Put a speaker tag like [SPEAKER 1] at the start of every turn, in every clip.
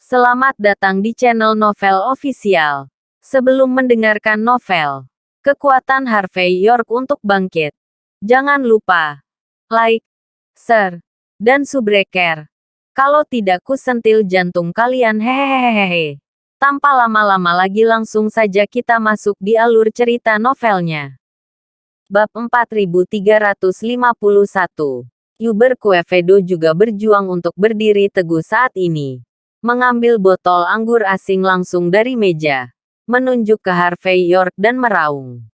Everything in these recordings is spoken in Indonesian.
[SPEAKER 1] Selamat datang di channel Novel Official. Sebelum mendengarkan novel, kekuatan Harvey York untuk bangkit. Jangan lupa like, share, dan subscribe. Kalau tidak kusentil jantung kalian hehehehe. Tanpa lama-lama lagi langsung saja kita masuk di alur cerita novelnya. Bab 4351. Hubert Quevedo juga berjuang untuk berdiri teguh saat ini. Mengambil botol anggur asing langsung dari meja. Menunjuk ke Harvey York dan meraung.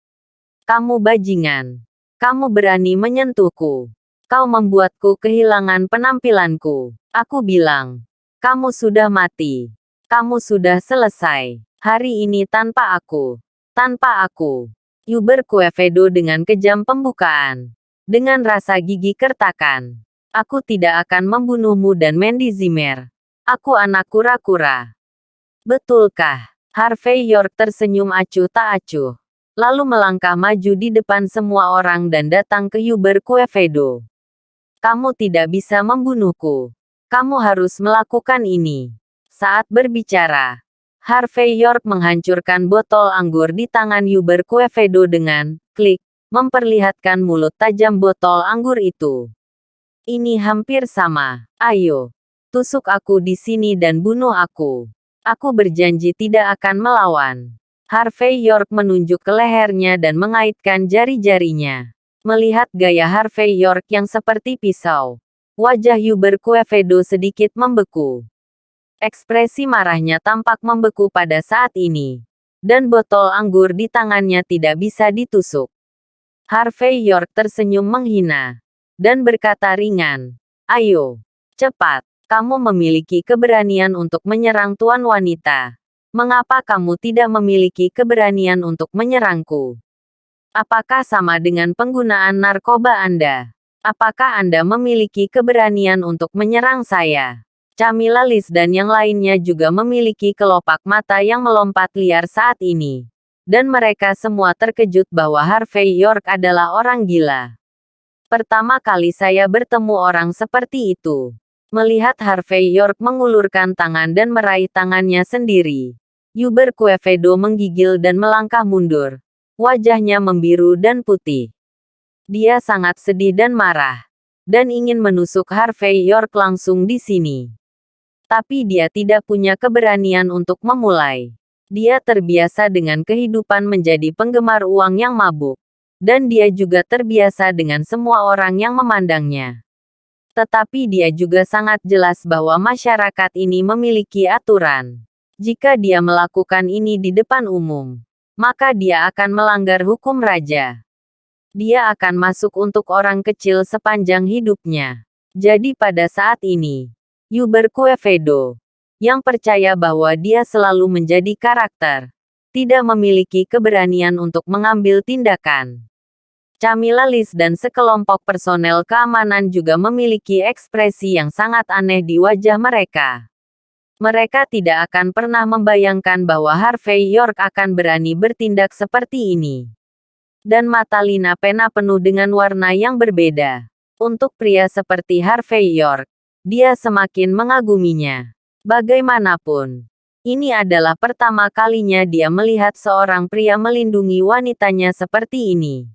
[SPEAKER 1] Kamu bajingan. Kamu berani menyentuhku. Kau membuatku kehilangan penampilanku. Aku bilang. Kamu sudah mati. Kamu sudah selesai. Hari ini tanpa aku. Tanpa aku. Hubert Quevedo dengan kejam pembukaan. Dengan rasa gigi kertakan. Aku tidak akan membunuhmu dan Mandy Zimmer. Aku anak kura-kura. Betulkah? Harvey York tersenyum acuh tak acuh. Lalu melangkah maju di depan semua orang dan datang ke Hubert Quevedo. Kamu tidak bisa membunuhku. Kamu harus melakukan ini. Saat berbicara, Harvey York menghancurkan botol anggur di tangan Hubert Quevedo dengan klik, memperlihatkan mulut tajam botol anggur itu. Ini hampir sama. Ayo. Tusuk aku di sini dan bunuh aku. Aku berjanji tidak akan melawan. Harvey York menunjuk ke lehernya dan mengaitkan jari-jarinya. Melihat gaya Harvey York yang seperti pisau, wajah Hubert Quevedo sedikit membeku. Ekspresi marahnya tampak membeku pada saat ini. Dan botol anggur di tangannya tidak bisa ditusuk. Harvey York tersenyum menghina. Dan berkata ringan. Ayo. Cepat. Kamu memiliki keberanian untuk menyerang tuan wanita. Mengapa kamu tidak memiliki keberanian untuk menyerangku? Apakah sama dengan penggunaan narkoba Anda? Apakah Anda memiliki keberanian untuk menyerang saya? Camilla Liz dan yang lainnya juga memiliki kelopak mata yang melompat liar saat ini. Dan mereka semua terkejut bahwa Harvey York adalah orang gila. Pertama kali saya bertemu orang seperti itu. Melihat Harvey York mengulurkan tangan dan meraih tangannya sendiri. Hubert Quevedo menggigil dan melangkah mundur. Wajahnya membiru dan putih. Dia sangat sedih dan marah. Dan ingin menusuk Harvey York langsung di sini. Tapi dia tidak punya keberanian untuk memulai. Dia terbiasa dengan kehidupan menjadi penggemar uang yang mabuk. Dan dia juga terbiasa dengan semua orang yang memandangnya. Tetapi dia juga sangat jelas bahwa masyarakat ini memiliki aturan. Jika dia melakukan ini di depan umum, maka dia akan melanggar hukum raja. Dia akan masuk untuk orang kecil sepanjang hidupnya. Jadi pada saat ini, Hubert Quevedo, yang percaya bahwa dia selalu menjadi karakter, tidak memiliki keberanian untuk mengambil tindakan. Camilla Liz dan sekelompok personel keamanan juga memiliki ekspresi yang sangat aneh di wajah mereka. Mereka tidak akan pernah membayangkan bahwa Harvey York akan berani bertindak seperti ini. Dan mata Lina Pena penuh dengan warna yang berbeda. Untuk pria seperti Harvey York, dia semakin mengaguminya. Bagaimanapun, ini adalah pertama kalinya dia melihat seorang pria melindungi wanitanya seperti ini.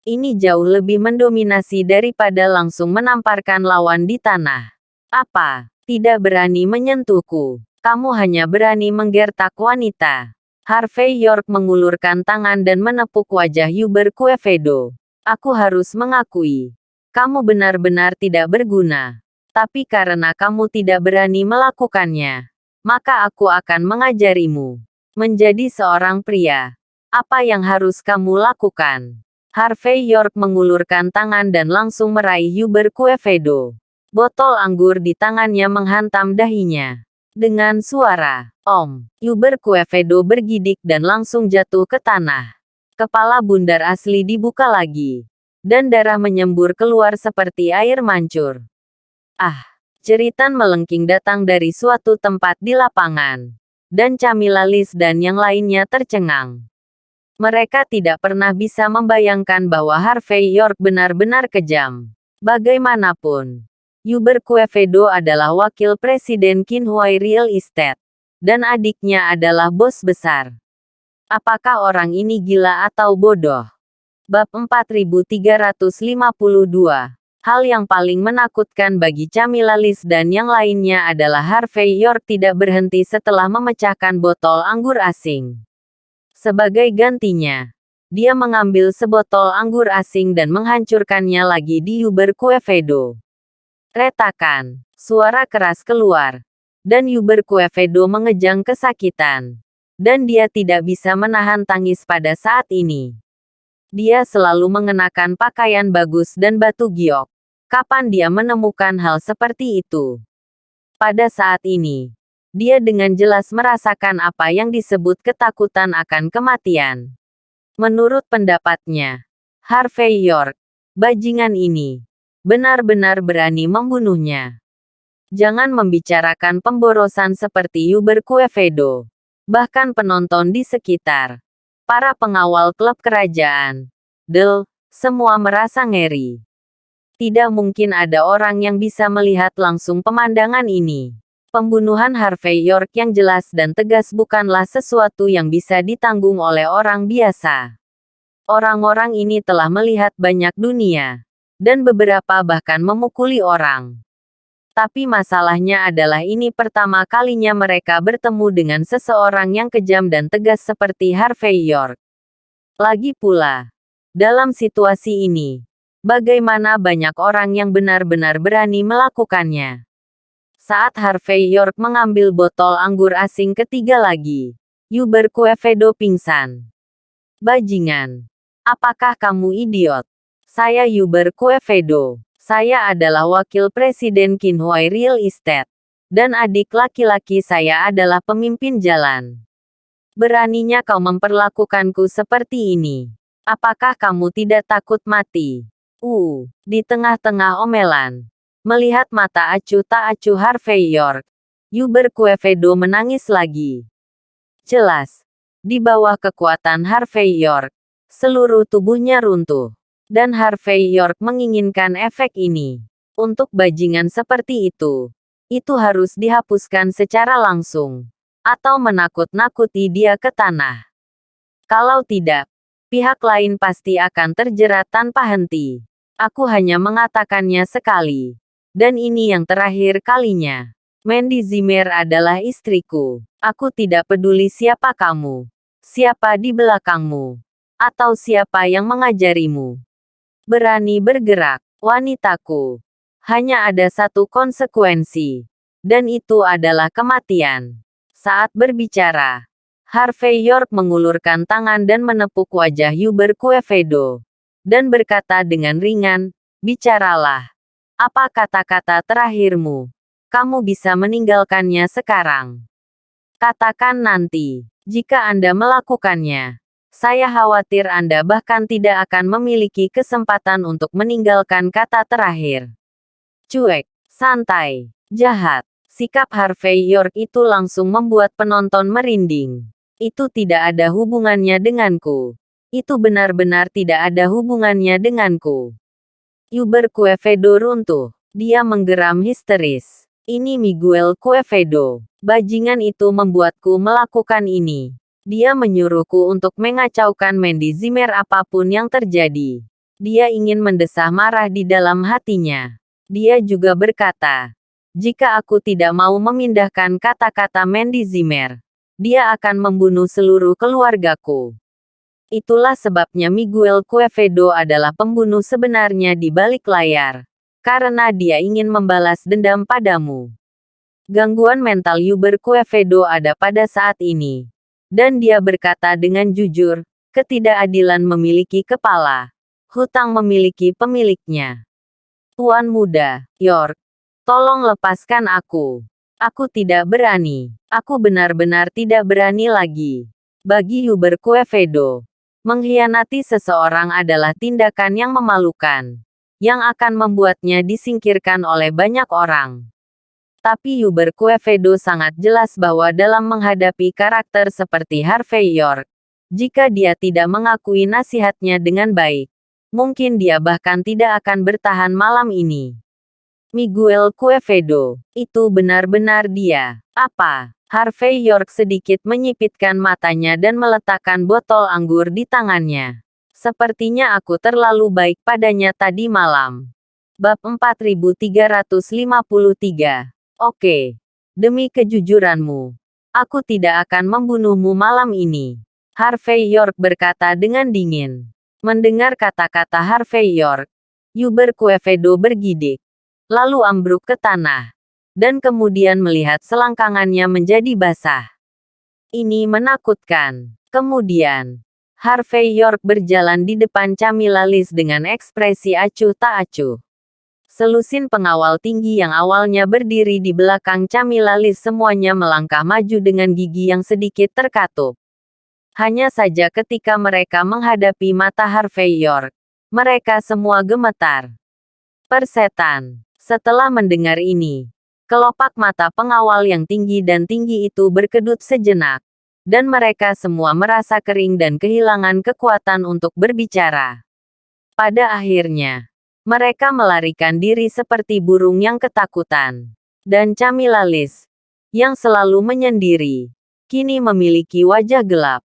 [SPEAKER 1] Ini jauh lebih mendominasi daripada langsung menamparkan lawan di tanah. Apa? Tidak berani menyentuhku. Kamu hanya berani menggertak wanita. Harvey York mengulurkan tangan dan menepuk wajah Hubert Quevedo. Aku harus mengakui. Kamu benar-benar tidak berguna. Tapi karena kamu tidak berani melakukannya, maka aku akan mengajarimu. Menjadi seorang pria. Apa yang harus kamu lakukan? Harvey York mengulurkan tangan dan langsung meraih Hubert Quevedo. Botol anggur di tangannya menghantam dahinya. Dengan suara "Om", Hubert Quevedo bergidik dan langsung jatuh ke tanah. Kepala bundar asli dibuka lagi. Dan darah menyembur keluar seperti air mancur. Ah! Jeritan melengking datang dari suatu tempat di lapangan. Dan Camilla Liz dan yang lainnya tercengang. Mereka tidak pernah bisa membayangkan bahwa Harvey York benar-benar kejam. Bagaimanapun, Yuber Quevedo adalah wakil presiden Qinhuai Real Estate. Dan adiknya adalah bos besar. Apakah orang ini gila atau bodoh? Bab 4352. Hal yang paling menakutkan bagi Camilla Lis dan yang lainnya adalah Harvey York tidak berhenti setelah memecahkan botol anggur asing. Sebagai gantinya, dia mengambil sebotol anggur asing dan menghancurkannya lagi di Yuber Quevedo. Retakan, suara keras keluar, dan Yuber Quevedo mengejang kesakitan. Dan dia tidak bisa menahan tangis pada saat ini. Dia selalu mengenakan pakaian bagus dan batu giok. Kapan dia menemukan hal seperti itu? Pada saat ini, dia dengan jelas merasakan apa yang disebut ketakutan akan kematian. Menurut pendapatnya, Harvey York, bajingan ini, benar-benar berani membunuhnya. Jangan membicarakan pemborosan seperti Yuber Quevedo. Bahkan penonton di sekitar, para pengawal klub kerajaan, semua merasa ngeri. Tidak mungkin ada orang yang bisa melihat langsung pemandangan ini. Pembunuhan Harvey York yang jelas dan tegas bukanlah sesuatu yang bisa ditanggung oleh orang biasa. Orang-orang ini telah melihat banyak dunia, dan beberapa bahkan memukuli orang. Tapi masalahnya adalah ini pertama kalinya mereka bertemu dengan seseorang yang kejam dan tegas seperti Harvey York. Lagi pula, dalam situasi ini, bagaimana banyak orang yang benar-benar berani melakukannya. Saat Harvey York mengambil botol anggur asing ketiga lagi, Yuber Quevedo pingsan. Bajingan. Apakah kamu idiot? Saya Yuber Quevedo. Saya adalah wakil presiden Qinhuai Real Estate. Dan adik laki-laki saya adalah pemimpin jalan. Beraninya kau memperlakukanku seperti ini. Apakah kamu tidak takut mati? Di tengah-tengah omelan. Melihat mata acuh tak acuh Harvey York, Yuber Quevedo menangis lagi. Jelas. Di bawah kekuatan Harvey York, seluruh tubuhnya runtuh. Dan Harvey York menginginkan efek ini. Untuk bajingan seperti itu harus dihapuskan secara langsung. Atau menakut-nakuti dia ke tanah. Kalau tidak, pihak lain pasti akan terjerat tanpa henti. Aku hanya mengatakannya sekali. Dan ini yang terakhir kalinya. Mandy Zimmer adalah istriku. Aku tidak peduli siapa kamu. Siapa di belakangmu. Atau siapa yang mengajarimu. Berani bergerak, wanitaku. Hanya ada satu konsekuensi. Dan itu adalah kematian. Saat berbicara, Harvey York mengulurkan tangan dan menepuk wajah Yuber Quevedo. Dan berkata dengan ringan, bicaralah. Apa kata-kata terakhirmu? Kamu bisa meninggalkannya sekarang. Katakan nanti, jika Anda melakukannya. Saya khawatir Anda bahkan tidak akan memiliki kesempatan untuk meninggalkan kata terakhir. Cuek, santai, jahat. Sikap Harvey York itu langsung membuat penonton merinding. Itu tidak ada hubungannya denganku. Itu benar-benar tidak ada hubungannya denganku. Yuber Quevedo runtuh. Dia menggeram histeris. Ini Miguel Quevedo. Bajingan itu membuatku melakukan ini. Dia menyuruhku untuk mengacaukan Mandy Zimmer apapun yang terjadi. Dia ingin mendesah marah di dalam hatinya. Dia juga berkata, jika aku tidak mau memindahkan kata-kata Mandy Zimmer, dia akan membunuh seluruh keluargaku. Itulah sebabnya Miguel Quevedo adalah pembunuh sebenarnya di balik layar. Karena dia ingin membalas dendam padamu. Gangguan mental Yuber Quevedo ada pada saat ini. Dan dia berkata dengan jujur, ketidakadilan memiliki kepala. Hutang memiliki pemiliknya. Tuan muda, York, tolong lepaskan aku. Aku tidak berani. Aku benar-benar tidak berani lagi. Bagi Yuber Quevedo, mengkhianati seseorang adalah tindakan yang memalukan. Yang akan membuatnya disingkirkan oleh banyak orang. Tapi Yuber Quevedo sangat jelas bahwa dalam menghadapi karakter seperti Harvey York, jika dia tidak mengakui nasihatnya dengan baik, mungkin dia bahkan tidak akan bertahan malam ini. Miguel Quevedo. Itu benar-benar dia. Apa? Harvey York sedikit menyipitkan matanya dan meletakkan botol anggur di tangannya. Sepertinya aku terlalu baik padanya tadi malam. Bab 4353. Oke. Demi kejujuranmu, aku tidak akan membunuhmu malam ini. Harvey York berkata dengan dingin. Mendengar kata-kata Harvey York, Hubert Quevedo bergidik, lalu ambruk ke tanah, dan kemudian melihat selangkangannya menjadi basah. Ini menakutkan. Kemudian, Harvey York berjalan di depan Camilla Liz dengan ekspresi acuh tak acuh. Selusin pengawal tinggi yang awalnya berdiri di belakang Camilla Liz semuanya melangkah maju dengan gigi yang sedikit terkatup. Hanya saja ketika mereka menghadapi mata Harvey York, mereka semua gemetar. Persetan. Setelah mendengar ini, kelopak mata pengawal yang tinggi dan tinggi itu berkedut sejenak, dan mereka semua merasa kering dan kehilangan kekuatan untuk berbicara. Pada akhirnya, mereka melarikan diri seperti burung yang ketakutan. Dan Camilla Liz, yang selalu menyendiri, kini memiliki wajah gelap.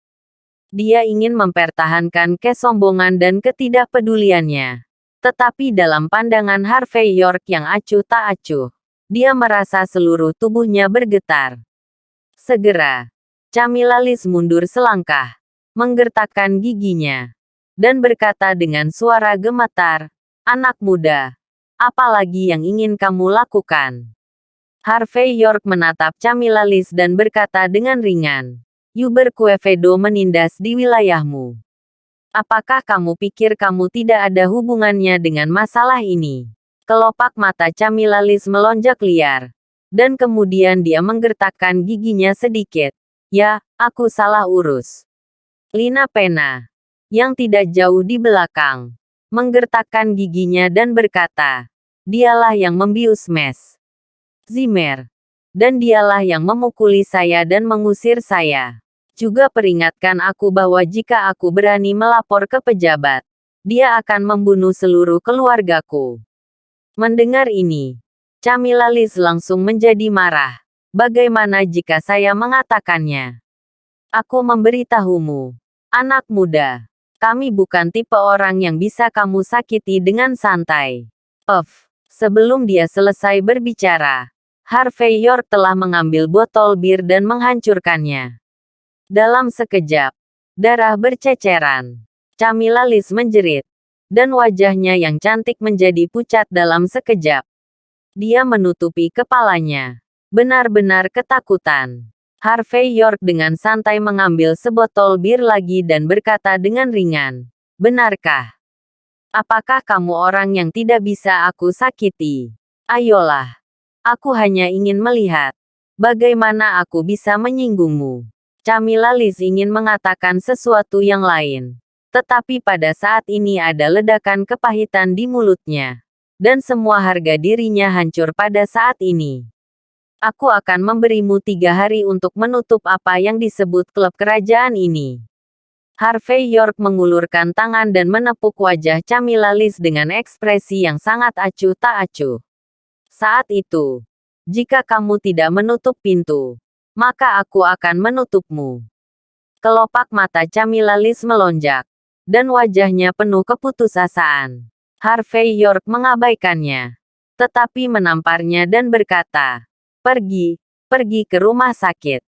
[SPEAKER 1] Dia ingin mempertahankan kesombongan dan ketidakpeduliannya. Tetapi dalam pandangan Harvey York yang acuh tak acuh, dia merasa seluruh tubuhnya bergetar. Segera, Camilla Liz mundur selangkah, menggertakkan giginya, dan berkata dengan suara gemetar, "Anak muda, apa lagi yang ingin kamu lakukan?" Harvey York menatap Camilla Liz dan berkata dengan ringan, "Hubert Quevedo menindas di wilayahmu. Apakah kamu pikir kamu tidak ada hubungannya dengan masalah ini?" Kelopak mata Camilla Liz melonjak liar, dan kemudian dia menggertakkan giginya sedikit. "Ya, aku salah urus." Lina Pena, yang tidak jauh di belakang, menggertakkan giginya dan berkata, "Dialah yang membius Mes Zimmer. Dan dialah yang memukuli saya dan mengusir saya. Juga peringatkan aku bahwa jika aku berani melapor ke pejabat, dia akan membunuh seluruh keluargaku." Mendengar ini, Camilla Liz langsung menjadi marah. "Bagaimana jika saya mengatakannya? Aku memberitahumu, anak muda. Kami bukan tipe orang yang bisa kamu sakiti dengan santai." Sebelum dia selesai berbicara, Harvey York telah mengambil botol bir dan menghancurkannya. Dalam sekejap, darah berceceran. Camilla Liz menjerit, dan wajahnya yang cantik menjadi pucat dalam sekejap. Dia menutupi kepalanya, benar-benar ketakutan. Harvey York dengan santai mengambil sebotol bir lagi dan berkata dengan ringan, "Benarkah? Apakah kamu orang yang tidak bisa aku sakiti? Ayolah. Aku hanya ingin melihat bagaimana aku bisa menyinggungmu." Camilla Liz ingin mengatakan sesuatu yang lain, tetapi pada saat ini ada ledakan kepahitan di mulutnya, dan semua harga dirinya hancur pada saat ini. "Aku akan memberimu 3 hari untuk menutup apa yang disebut klub kerajaan ini." Harvey York mengulurkan tangan dan menepuk wajah Camilla Liz dengan ekspresi yang sangat acuh tak acuh. "Saat itu, jika kamu tidak menutup pintu, maka aku akan menutupmu." Kelopak mata Camilla Liz melonjak, dan wajahnya penuh keputusasaan. Harvey York mengabaikannya, tetapi menamparnya dan berkata, pergi ke rumah sakit."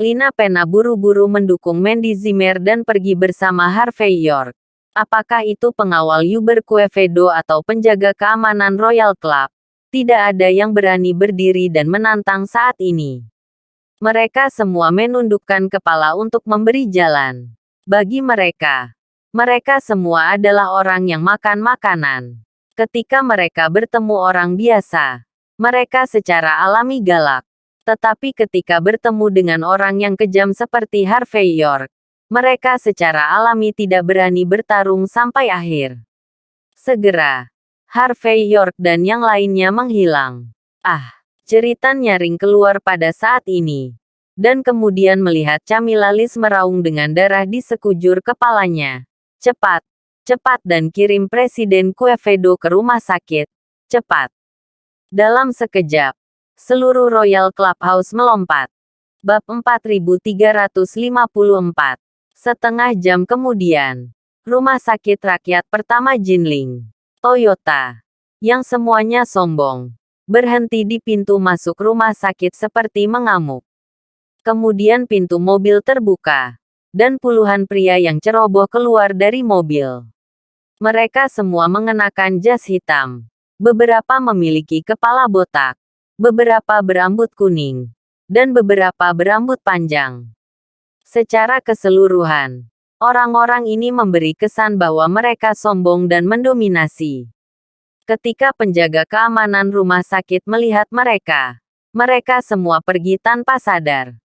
[SPEAKER 1] Lina Pena buru-buru mendukung Mandy Zimmer dan pergi bersama Harvey York. Apakah itu pengawal Hubert Quevedo atau penjaga keamanan Royal Club? Tidak ada yang berani berdiri dan menantang saat ini. Mereka semua menundukkan kepala untuk memberi jalan. Bagi mereka, mereka semua adalah orang yang makan makanan. Ketika mereka bertemu orang biasa, mereka secara alami galak. Tetapi ketika bertemu dengan orang yang kejam seperti Harvey York, mereka secara alami tidak berani bertarung sampai akhir. Segera, Harvey York dan yang lainnya menghilang. Cerita nyaring keluar pada saat ini. Dan kemudian melihat Camilla Liz meraung dengan darah di sekujur kepalanya. "Cepat, cepat dan kirim Presiden Quevedo ke rumah sakit. Cepat." Dalam sekejap, seluruh Royal Clubhouse melompat. Bab 4354. Setengah jam kemudian, Rumah Sakit Rakyat Pertama Jinling, Toyota, yang semuanya sombong, berhenti di pintu masuk rumah sakit seperti mengamuk. Kemudian pintu mobil terbuka, dan puluhan pria yang ceroboh keluar dari mobil. Mereka semua mengenakan jas hitam. Beberapa memiliki kepala botak, beberapa berambut kuning, dan beberapa berambut panjang. Secara keseluruhan, orang-orang ini memberi kesan bahwa mereka sombong dan mendominasi. Ketika penjaga keamanan rumah sakit melihat mereka, mereka semua pergi tanpa sadar.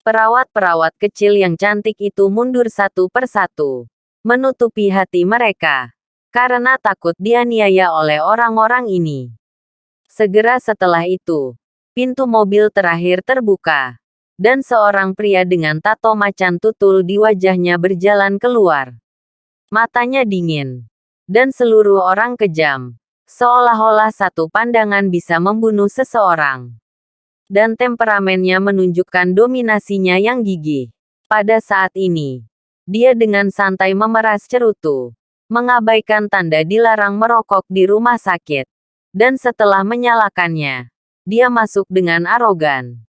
[SPEAKER 1] Perawat-perawat kecil yang cantik itu mundur satu persatu, menutupi hati mereka, karena takut dianiaya oleh orang-orang ini. Segera setelah itu, pintu mobil terakhir terbuka, dan seorang pria dengan tato macan tutul di wajahnya berjalan keluar. Matanya dingin, dan seluruh orang kejam, seolah-olah satu pandangan bisa membunuh seseorang. Dan temperamennya menunjukkan dominasinya yang gigih. Pada saat ini, dia dengan santai memeras cerutu, mengabaikan tanda dilarang merokok di rumah sakit, dan setelah menyalakannya, dia masuk dengan arogan.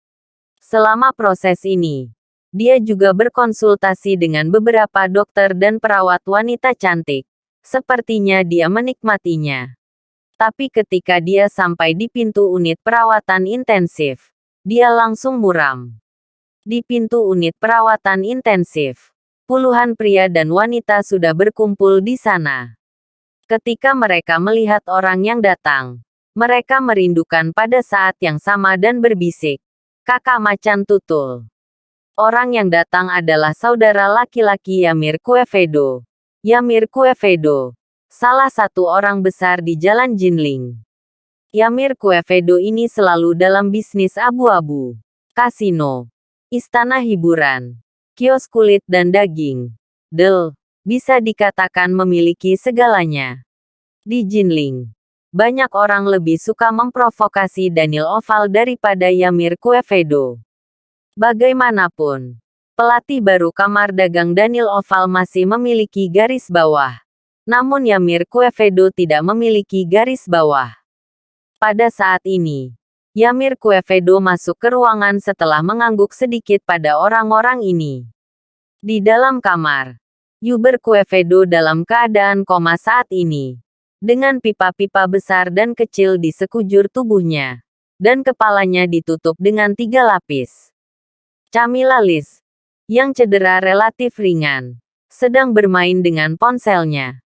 [SPEAKER 1] Selama proses ini, dia juga berkonsultasi dengan beberapa dokter dan perawat wanita cantik. Sepertinya dia menikmatinya. Tapi ketika dia sampai di pintu unit perawatan intensif, dia langsung muram. Di pintu unit perawatan intensif, puluhan pria dan wanita sudah berkumpul di sana. Ketika mereka melihat orang yang datang, mereka merindukan pada saat yang sama dan berbisik, "Kakak macan tutul." Orang yang datang adalah saudara laki-laki Yamir Kuefedo. Yamir Kuefedo, salah satu orang besar di Jalan Jinling. Yamir Kuefedo ini selalu dalam bisnis abu-abu, kasino, istana hiburan, kios kulit dan daging. Bisa dikatakan memiliki segalanya. Di Jinling, banyak orang lebih suka memprovokasi Daniel Oval daripada Yamir Kuefedo. Bagaimanapun, pelatih baru kamar dagang Daniel Oval masih memiliki garis bawah. Namun Yamir Kuefedo tidak memiliki garis bawah. Pada saat ini, Yamir Kuefedo masuk ke ruangan setelah mengangguk sedikit pada orang-orang ini. Di dalam kamar, Yuber Kuefedo dalam keadaan koma saat ini, dengan pipa-pipa besar dan kecil di sekujur tubuhnya, dan kepalanya ditutup dengan 3 lapis. Camilla Liz, yang cedera relatif ringan, sedang bermain dengan ponselnya.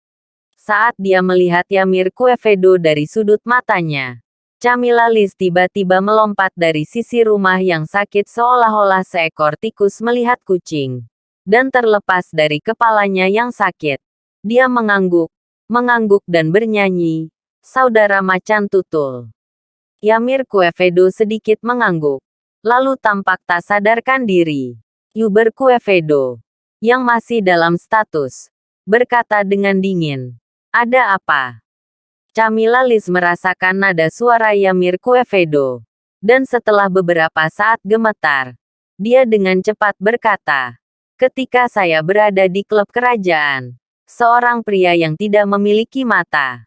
[SPEAKER 1] Saat dia melihat Yamir Kuefedo dari sudut matanya, Camilla Liz tiba-tiba melompat dari sisi rumah yang sakit seolah-olah seekor tikus melihat kucing, dan terlepas dari kepalanya yang sakit. Dia mengangguk dan bernyanyi, "Saudara macan tutul." Yamir Kuefedo sedikit mengangguk, lalu tampak tak sadarkan diri. Yuber Kuefedo, yang masih dalam status, berkata dengan dingin, "Ada apa?" Camilla Liz merasakan nada suara Yamir Kuefedo, dan setelah beberapa saat gemetar, dia dengan cepat berkata, "Ketika saya berada di klub kerajaan, seorang pria yang tidak memiliki mata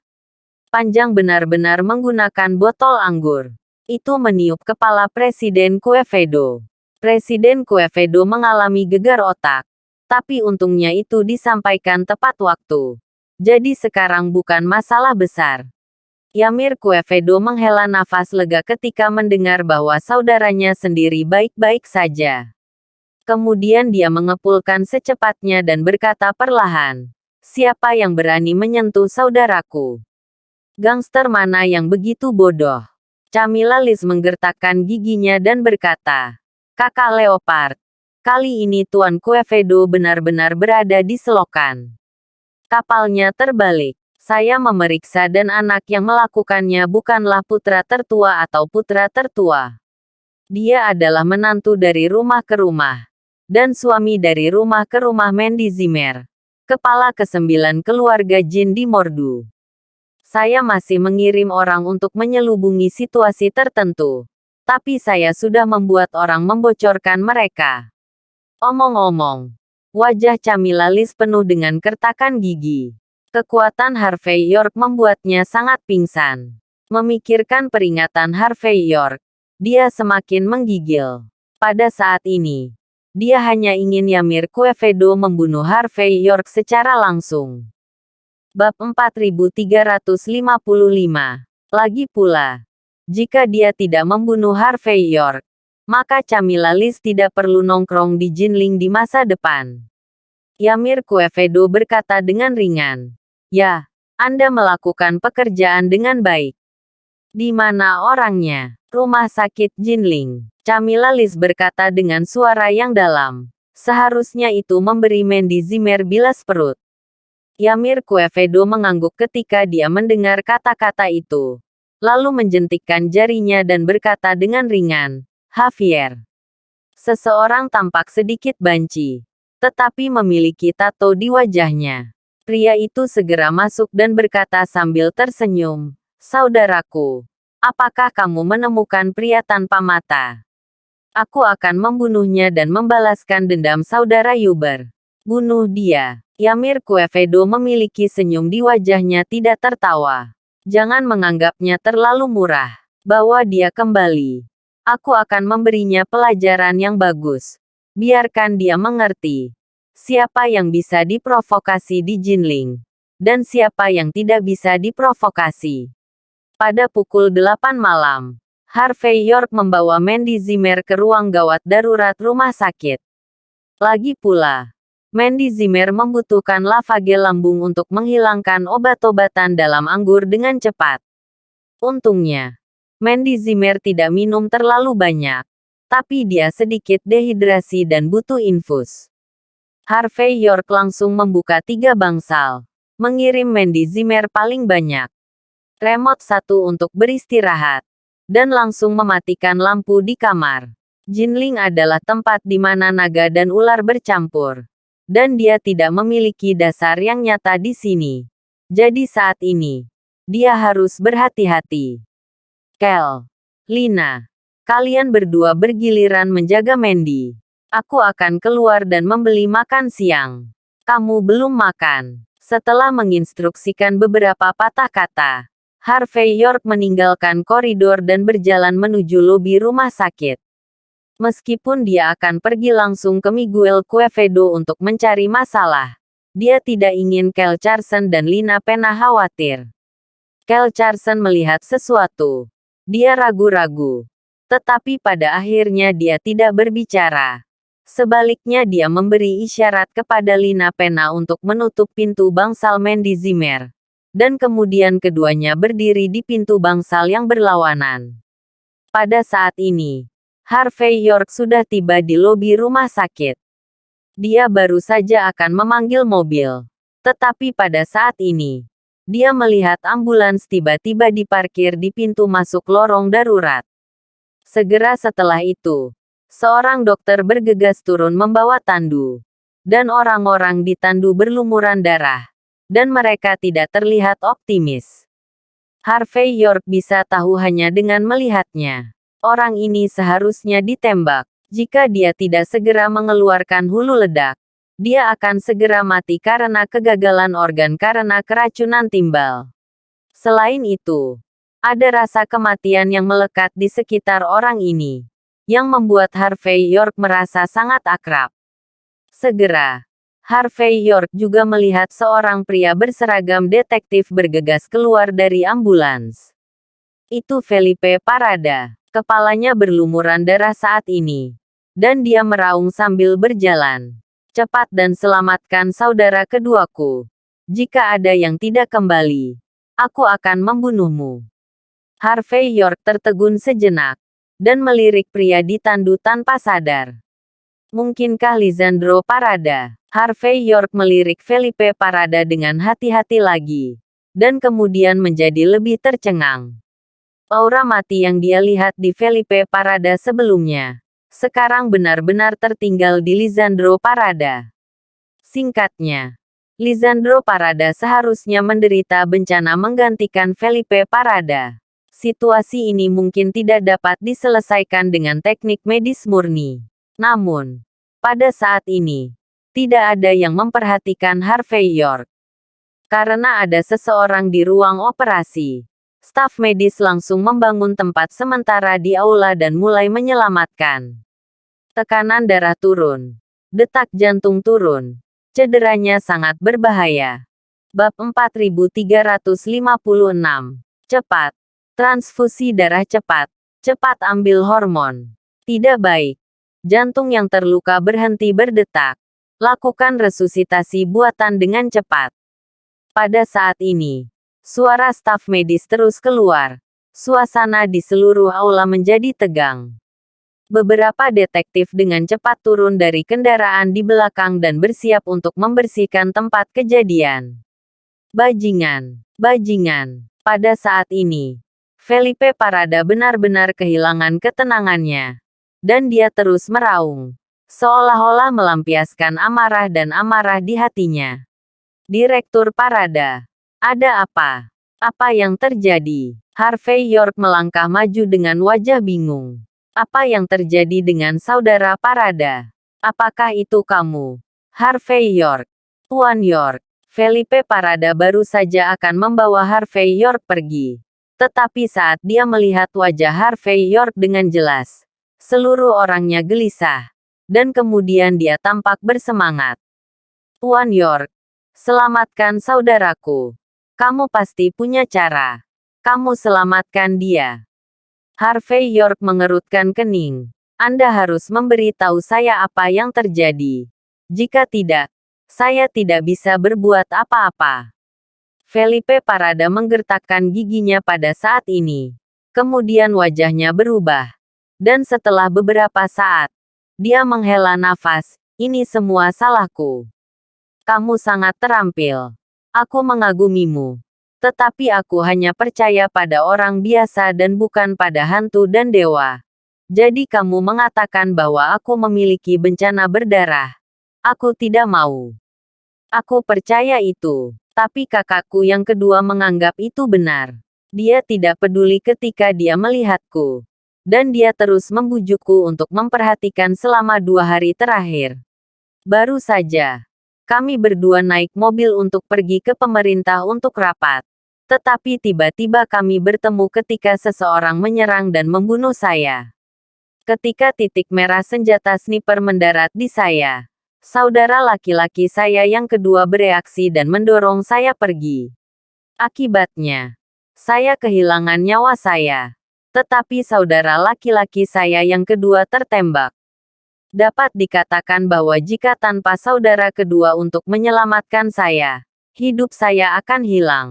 [SPEAKER 1] panjang benar-benar menggunakan botol anggur. Itu meniup kepala Presiden Kuefedo. Presiden Kuefedo mengalami gegar otak. Tapi untungnya itu disampaikan tepat waktu. Jadi sekarang bukan masalah besar." Yamir Kuefedo menghela nafas lega ketika mendengar bahwa saudaranya sendiri baik-baik saja. Kemudian dia mengepulkan secepatnya dan berkata perlahan, "Siapa yang berani menyentuh saudaraku? Gangster mana yang begitu bodoh?" Camilla Liz menggertakkan giginya dan berkata, "Kakak Leopard, kali ini Tuan Kuefedo benar-benar berada di selokan." Kapalnya terbalik. Saya memeriksa dan anak yang melakukannya bukanlah putra tertua atau putra tertua. Dia adalah menantu dari rumah ke rumah, dan suami dari rumah ke rumah Mendy Zimmer, kepala ke-9 keluarga Jin di Mordu. Saya masih mengirim orang untuk menyelubungi situasi tertentu. Tapi saya sudah membuat orang membocorkan mereka. Omong-omong, wajah Camilla Lis penuh dengan kertakan gigi. Kekuatan Harvey York membuatnya sangat pingsan. Memikirkan peringatan Harvey York, dia semakin menggigil. Pada saat ini, dia hanya ingin Ymir Quevedo membunuh Harvey York secara langsung. Bab 4355. Lagi pula, jika dia tidak membunuh Harvey York, maka Camilla Lis tidak perlu nongkrong di Jinling di masa depan. Ymir Quevedo berkata dengan ringan. Ya, Anda melakukan pekerjaan dengan baik. Di mana orangnya? Rumah sakit Jinling. Camilla Lis berkata dengan suara yang dalam. Seharusnya itu memberi Mandy Zimmer bilas perut. Ymir Quevedo mengangguk ketika dia mendengar kata-kata itu. Lalu menjentikkan jarinya dan berkata dengan ringan, Javier. Seseorang tampak sedikit banci, tetapi memiliki tato di wajahnya. Pria itu segera masuk dan berkata sambil tersenyum, Saudaraku, apakah kamu menemukan pria tanpa mata? Aku akan membunuhnya dan membalaskan dendam saudara Yuber. Bunuh dia. Ymir Quevedo memiliki senyum di wajahnya tidak tertawa. Jangan menganggapnya terlalu murah. Bawa dia kembali. Aku akan memberinya pelajaran yang bagus. Biarkan dia mengerti. Siapa yang bisa diprovokasi di Jinling. Dan siapa yang tidak bisa diprovokasi. Pada pukul 8 malam, Harvey York membawa Mandy Zimmer ke ruang gawat darurat rumah sakit. Lagi pula, Mandy Zimmer membutuhkan lavage lambung untuk menghilangkan obat-obatan dalam anggur dengan cepat. Untungnya, Mandy Zimmer tidak minum terlalu banyak, tapi dia sedikit dehidrasi dan butuh infus. Harvey York langsung membuka 3 bangsal, mengirim Mandy Zimmer paling banyak. Remote 1 untuk beristirahat, dan langsung mematikan lampu di kamar. Jinling adalah tempat di mana naga dan ular bercampur. Dan dia tidak memiliki dasar yang nyata di sini. Jadi saat ini, dia harus berhati-hati. Kel, Lina, kalian berdua bergiliran menjaga Mandy. Aku akan keluar dan membeli makan siang. Kamu belum makan. Setelah menginstruksikan beberapa patah kata, Harvey York meninggalkan koridor dan berjalan menuju lobi rumah sakit. Meskipun dia akan pergi langsung ke Miguel Quevedo untuk mencari masalah, dia tidak ingin Kel Carson dan Lina Pena khawatir. Kel Carson melihat sesuatu. Dia ragu-ragu. Tetapi pada akhirnya dia tidak berbicara. Sebaliknya dia memberi isyarat kepada Lina Pena untuk menutup pintu bangsal Mandy Zimmer. Dan kemudian keduanya berdiri di pintu bangsal yang berlawanan. Pada saat ini, Harvey York sudah tiba di lobi rumah sakit. Dia baru saja akan memanggil mobil. Tetapi pada saat ini, dia melihat ambulans tiba-tiba diparkir di pintu masuk lorong darurat. Segera setelah itu, seorang dokter bergegas turun membawa tandu. Dan orang-orang di tandu berlumuran darah. Dan mereka tidak terlihat optimis. Harvey York bisa tahu hanya dengan melihatnya. Orang ini seharusnya ditembak. Jika dia tidak segera mengeluarkan hulu ledak, dia akan segera mati karena kegagalan organ karena keracunan timbal. Selain itu, ada rasa kematian yang melekat di sekitar orang ini, yang membuat Harvey York merasa sangat akrab. Segera, Harvey York juga melihat seorang pria berseragam detektif bergegas keluar dari ambulans. Itu Felipe Parada. Kepalanya berlumuran darah saat ini. Dan dia meraung sambil berjalan. Cepat dan selamatkan saudara keduaku. Jika ada yang tidak kembali, aku akan membunuhmu. Harvey York tertegun sejenak. Dan melirik pria di tandu tanpa sadar. Mungkinkah Lisandro Parada? Harvey York melirik Felipe Parada dengan hati-hati lagi. Dan kemudian menjadi lebih tercengang. Aura mati yang dia lihat di Felipe Parada sebelumnya, sekarang benar-benar tertinggal di Lisandro Parada. Singkatnya, Lisandro Parada seharusnya menderita bencana menggantikan Felipe Parada. Situasi ini mungkin tidak dapat diselesaikan dengan teknik medis murni. Namun, pada saat ini, tidak ada yang memperhatikan Harvey York. Karena ada seseorang di ruang operasi, staf medis langsung membangun tempat sementara di aula dan mulai menyelamatkan. Tekanan darah turun. Detak jantung turun. Cederanya sangat berbahaya. Bab 4356. Cepat. Transfusi darah cepat. Cepat ambil hormon. Tidak baik. Jantung yang terluka berhenti berdetak. Lakukan resusitasi buatan dengan cepat. Pada saat ini, suara staf medis terus keluar. Suasana di seluruh aula menjadi tegang. Beberapa detektif dengan cepat turun dari kendaraan di belakang dan bersiap untuk membersihkan tempat kejadian. Bajingan, bajingan. Pada saat ini, Felipe Parada benar-benar kehilangan ketenangannya. Dan dia terus meraung, seolah-olah melampiaskan amarah dan amarah di hatinya. Direktur Parada, ada apa? Apa yang terjadi? Harvey York melangkah maju dengan wajah bingung. Apa yang terjadi dengan saudara Parada? Apakah itu kamu, Harvey York? Tuan York, Felipe Parada baru saja akan membawa Harvey York pergi. Tetapi saat dia melihat wajah Harvey York dengan jelas, seluruh orangnya gelisah. Dan kemudian dia tampak bersemangat. Tuan York, selamatkan saudaraku. Kamu pasti punya cara. Kamu selamatkan dia. Harvey York mengerutkan kening. Anda harus memberitahu saya apa yang terjadi. Jika tidak, saya tidak bisa berbuat apa-apa. Felipe Parada menggertakkan giginya pada saat ini. Kemudian wajahnya berubah. Dan setelah beberapa saat, dia menghela nafas. Ini semua salahku. Kamu sangat terampil. Aku mengagumimu. Tetapi aku hanya percaya pada orang biasa dan bukan pada hantu dan dewa. Jadi kamu mengatakan bahwa aku memiliki bencana berdarah. Aku tidak mau. Aku percaya itu. Tapi kakakku yang kedua menganggap itu benar. Dia tidak peduli ketika dia melihatku. Dan dia terus membujukku untuk memperhatikan selama 2 hari terakhir. Baru saja, kami berdua naik mobil untuk pergi ke pemerintah untuk rapat. Tetapi tiba-tiba kami bertemu ketika seseorang menyerang dan membunuh saya. Ketika titik merah senjata sniper mendarat di saya, saudara laki-laki saya yang kedua bereaksi dan mendorong saya pergi. Akibatnya, saya kehilangan nyawa saya. Tetapi saudara laki-laki saya yang kedua tertembak. Dapat dikatakan bahwa jika tanpa saudara kedua untuk menyelamatkan saya, hidup saya akan hilang.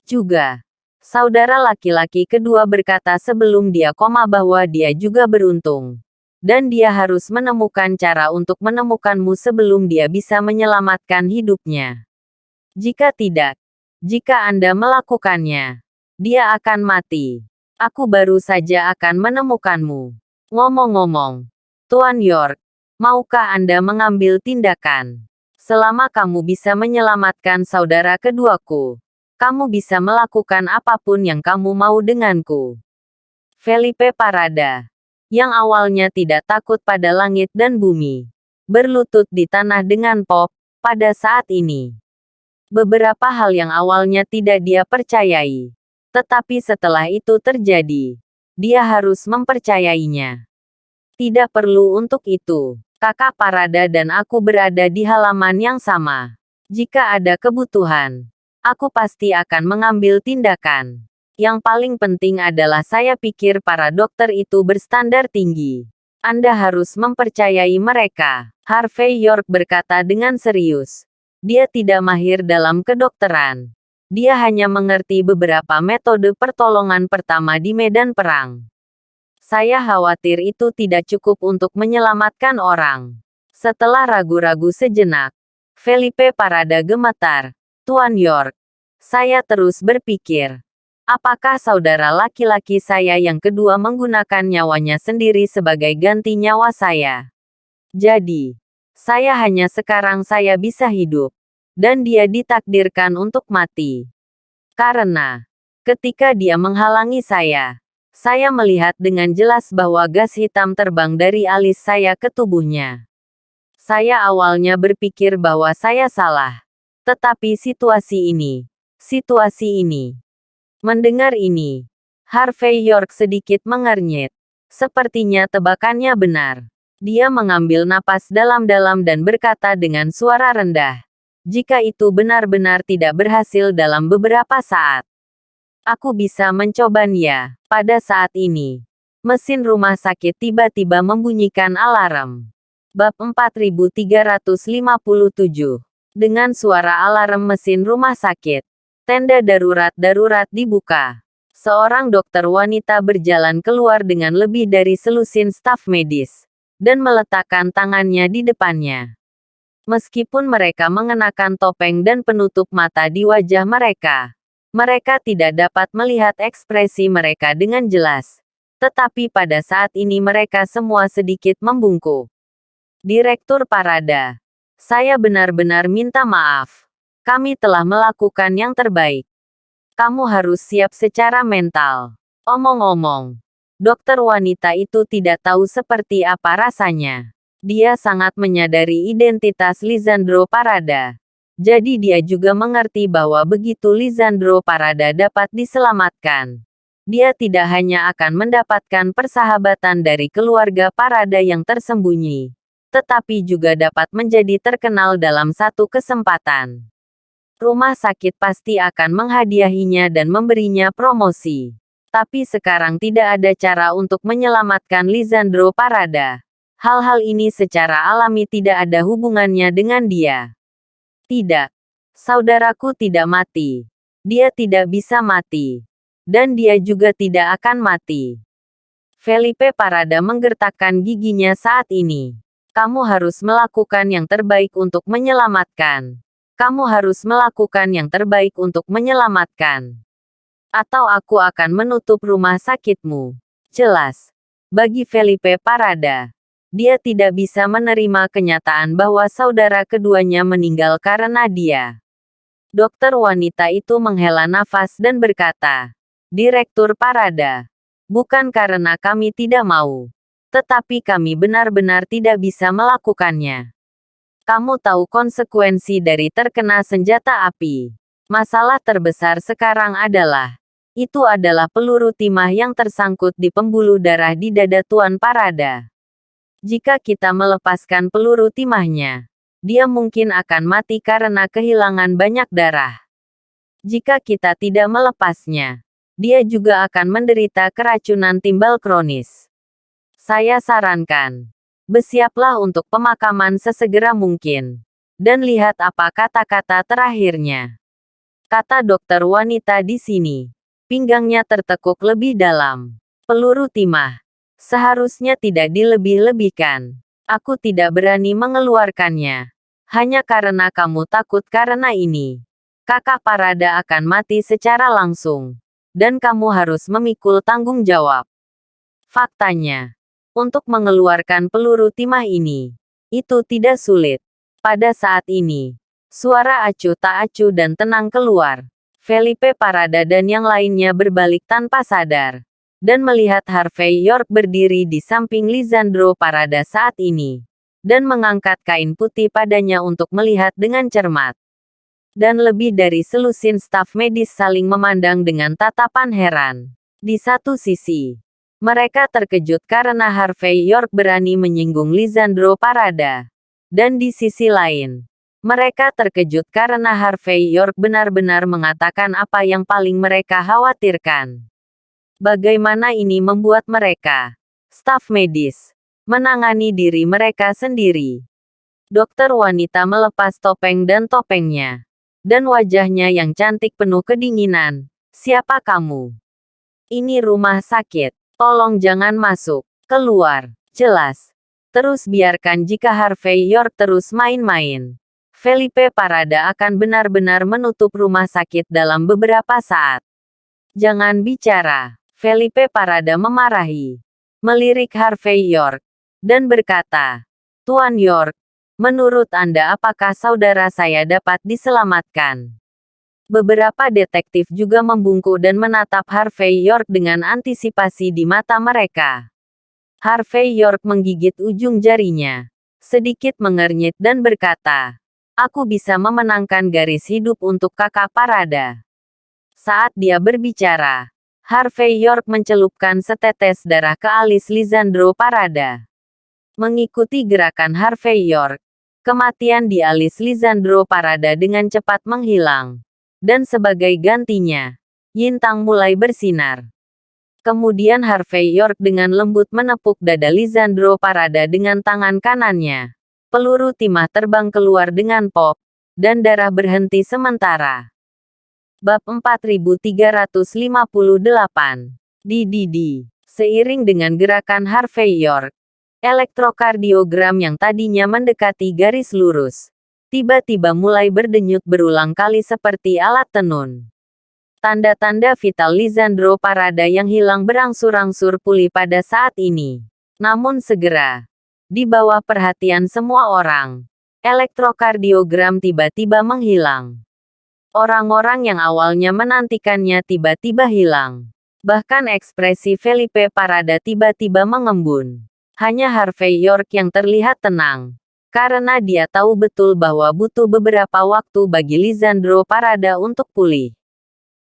[SPEAKER 1] Juga, saudara laki-laki kedua berkata sebelum dia koma bahwa dia juga beruntung. Dan dia harus menemukan cara untuk menemukanmu sebelum dia bisa menyelamatkan hidupnya. Jika tidak, jika Anda melakukannya, dia akan mati. Aku baru saja akan menemukanmu. Ngomong-ngomong, Tuan York, maukah Anda mengambil tindakan? Selama kamu bisa menyelamatkan saudara keduaku, kamu bisa melakukan apapun yang kamu mau denganku. Felipe Parada, yang awalnya tidak takut pada langit dan bumi, berlutut di tanah dengan pop, pada saat ini. Beberapa hal yang awalnya tidak dia percayai. Tetapi setelah itu terjadi, dia harus mempercayainya. Tidak perlu untuk itu. Kakak Parada dan aku berada di halaman yang sama. Jika ada kebutuhan, aku pasti akan mengambil tindakan. Yang paling penting adalah saya pikir para dokter itu berstandar tinggi. Anda harus mempercayai mereka. Harvey York berkata dengan serius. Dia tidak mahir dalam kedokteran. Dia hanya mengerti beberapa metode pertolongan pertama di medan perang. Saya khawatir itu tidak cukup untuk menyelamatkan orang. Setelah ragu-ragu sejenak, Felipe Parada gemetar. Tuan York, saya terus berpikir, apakah saudara laki-laki saya yang kedua menggunakan nyawanya sendiri sebagai ganti nyawa saya? Jadi, saya hanya sekarang saya bisa hidup. dan dia ditakdirkan untuk mati. Karena, ketika dia menghalangi saya melihat dengan jelas bahwa gas hitam terbang dari alis saya ke tubuhnya. Saya awalnya berpikir bahwa saya salah. Tetapi situasi ini. Mendengar ini, Harvey York sedikit mengernyit. Sepertinya tebakannya benar. Dia mengambil napas dalam-dalam dan berkata dengan suara rendah, "Jika itu benar-benar tidak berhasil dalam beberapa saat, aku bisa mencobanya." Pada saat ini, mesin rumah sakit tiba-tiba membunyikan alarm. Bab 4357. Dengan suara alarm mesin rumah sakit, tenda darurat dibuka. Seorang dokter wanita berjalan keluar dengan lebih dari selusin staf medis, dan meletakkan tangannya di depannya. Meskipun mereka mengenakan topeng dan penutup mata di wajah mereka, mereka tidak dapat melihat ekspresi mereka dengan jelas. Tetapi pada saat ini mereka semua sedikit membungkuk. Direktur Parada, saya benar-benar minta maaf. Kami telah melakukan yang terbaik. Kamu harus siap secara mental. Omong-omong, dokter wanita itu tidak tahu seperti apa rasanya. Dia sangat menyadari identitas Lisandro Parada. Jadi dia juga mengerti bahwa begitu Lisandro Parada dapat diselamatkan, dia tidak hanya akan mendapatkan persahabatan dari keluarga Parada yang tersembunyi, tetapi juga dapat menjadi terkenal dalam satu kesempatan. Rumah sakit pasti akan menghadiahinya dan memberinya promosi. Tapi sekarang tidak ada cara untuk menyelamatkan Lisandro Parada. Hal-hal ini secara alami tidak ada hubungannya dengan dia. Tidak. Saudaraku tidak mati. Dia tidak bisa mati. Dan dia juga tidak akan mati. Felipe Parada menggertakkan giginya saat ini. Kamu harus melakukan yang terbaik untuk menyelamatkan. Kamu harus melakukan yang terbaik untuk menyelamatkan. Atau aku akan menutup rumah sakitmu. Jelas. Bagi Felipe Parada, dia tidak bisa menerima kenyataan bahwa saudara keduanya meninggal karena dia. Dokter wanita itu menghela nafas dan berkata, "Direktur Parada, bukan karena kami tidak mau, tetapi kami benar-benar tidak bisa melakukannya. Kamu tahu konsekuensi dari terkena senjata api. Masalah terbesar sekarang adalah, itu adalah peluru timah yang tersangkut di pembuluh darah di dada Tuan Parada. Jika kita melepaskan peluru timahnya, dia mungkin akan mati karena kehilangan banyak darah. Jika kita tidak melepasnya, dia juga akan menderita keracunan timbal kronis. Saya sarankan, bersiaplah untuk pemakaman sesegera mungkin. Dan lihat apa kata-kata terakhirnya," kata dokter wanita di sini. Pinggangnya tertekuk lebih dalam. "Peluru timah. Seharusnya tidak dilebih-lebihkan. Aku tidak berani mengeluarkannya. Hanya karena kamu takut karena ini. Kakak Parada akan mati secara langsung. Dan kamu harus memikul tanggung jawab." Faktanya, untuk mengeluarkan peluru timah ini, itu tidak sulit. Pada saat ini, suara acuh tak acuh dan tenang keluar. Felipe Parada dan yang lainnya berbalik tanpa sadar, dan melihat Harvey York berdiri di samping Lisandro Parada saat ini, dan mengangkat kain putih padanya untuk melihat dengan cermat. Dan lebih dari selusin staf medis saling memandang dengan tatapan heran. Di satu sisi, mereka terkejut karena Harvey York berani menyinggung Lisandro Parada. Dan di sisi lain, mereka terkejut karena Harvey York benar-benar mengatakan apa yang paling mereka khawatirkan. Bagaimana ini membuat mereka, staf medis, menangani diri mereka sendiri. Dokter wanita melepas topeng dan topengnya. Dan wajahnya yang cantik penuh kedinginan. "Siapa kamu? Ini rumah sakit. Tolong jangan masuk. Keluar." Jelas. Terus biarkan jika Harvey York terus main-main, Felipe Parada akan benar-benar menutup rumah sakit dalam beberapa saat. "Jangan bicara." Felipe Parada memarahi, melirik Harvey York, dan berkata, "Tuan York, Menurut Anda, apakah saudara saya dapat diselamatkan? Beberapa detektif juga membungkuk dan menatap Harvey York dengan antisipasi di mata mereka. Harvey York menggigit ujung jarinya, sedikit mengernyit dan berkata, "Aku bisa memenangkan garis hidup untuk Kakak Parada." Saat dia berbicara, Harvey York mencelupkan setetes darah ke alis Lisandro Parada. Mengikuti gerakan Harvey York, kematian di alis Lisandro Parada dengan cepat menghilang. Dan sebagai gantinya, Yintang mulai bersinar. Kemudian Harvey York dengan lembut menepuk dada Lisandro Parada dengan tangan kanannya. Peluru timah terbang keluar dengan pop, dan darah berhenti sementara. Bab 4358. DDD. Seiring dengan gerakan Harvey York, elektrokardiogram yang tadinya mendekati garis lurus, tiba-tiba mulai berdenyut berulang kali seperti alat tenun. Tanda-tanda vital Lisandro Parada yang hilang berangsur-angsur pulih pada saat ini. Namun segera, di bawah perhatian semua orang, elektrokardiogram tiba-tiba menghilang. Orang-orang yang awalnya menantikannya tiba-tiba hilang. Bahkan ekspresi Felipe Parada tiba-tiba mengembun. Hanya Harvey York yang terlihat tenang. Karena dia tahu betul bahwa butuh beberapa waktu bagi Lisandro Parada untuk pulih.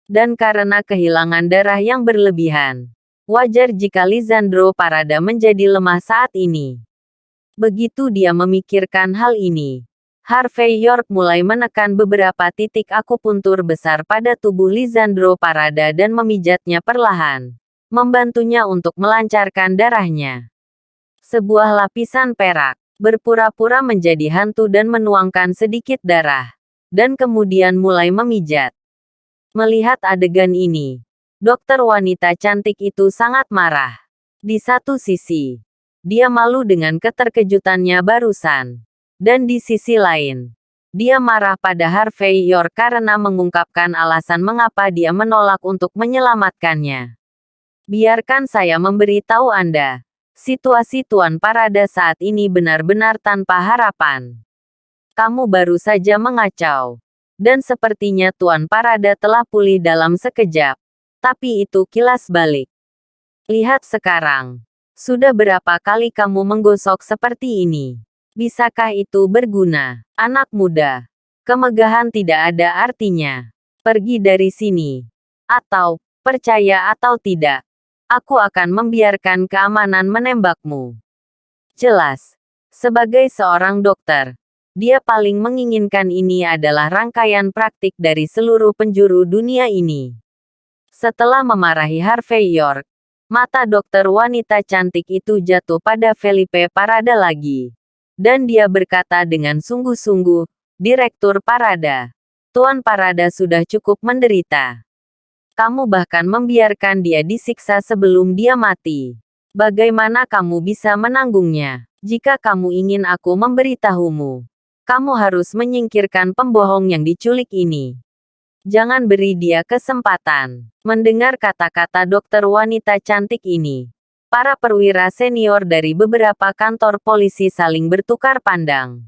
[SPEAKER 1] Dan karena kehilangan darah yang berlebihan, wajar jika Lisandro Parada menjadi lemah saat ini. Begitu dia memikirkan hal ini, Harvey York mulai menekan beberapa titik akupuntur besar pada tubuh Lisandro Parada dan memijatnya perlahan, membantunya untuk melancarkan darahnya. Sebuah lapisan perak berpura-pura menjadi hantu dan menuangkan sedikit darah, dan kemudian mulai memijat. Melihat adegan ini, dokter wanita cantik itu sangat marah. Di satu sisi, dia malu dengan keterkejutannya barusan. Dan di sisi lain, dia marah pada Harvey York karena mengungkapkan alasan mengapa dia menolak untuk menyelamatkannya. Biarkan saya memberitahu Anda. Situasi Tuan Parada saat ini benar-benar tanpa harapan. Kamu baru saja mengacau. Dan sepertinya Tuan Parada telah pulih dalam sekejap. Tapi itu kilas balik. Lihat sekarang. Sudah berapa kali kamu menggosok seperti ini? Bisakah itu berguna? Anak muda. Kemegahan tidak ada artinya. Pergi dari sini. Atau, percaya atau tidak, aku akan membiarkan keamanan menembakmu. Jelas. Sebagai seorang dokter, dia paling menginginkan ini adalah rangkaian praktik dari seluruh penjuru dunia ini. Setelah memarahi Harvey York, mata dokter wanita cantik itu jatuh pada Felipe Parada lagi. Dan dia berkata dengan sungguh-sungguh, "Direktur Parada, Tuan Parada sudah cukup menderita. Kamu bahkan membiarkan dia disiksa sebelum dia mati. Bagaimana kamu bisa menanggungnya? Jika kamu ingin aku memberitahumu, kamu harus menyingkirkan pembohong yang diculik ini. Jangan beri dia kesempatan." Mendengar kata-kata dokter wanita cantik ini, para perwira senior dari beberapa kantor polisi saling bertukar pandang.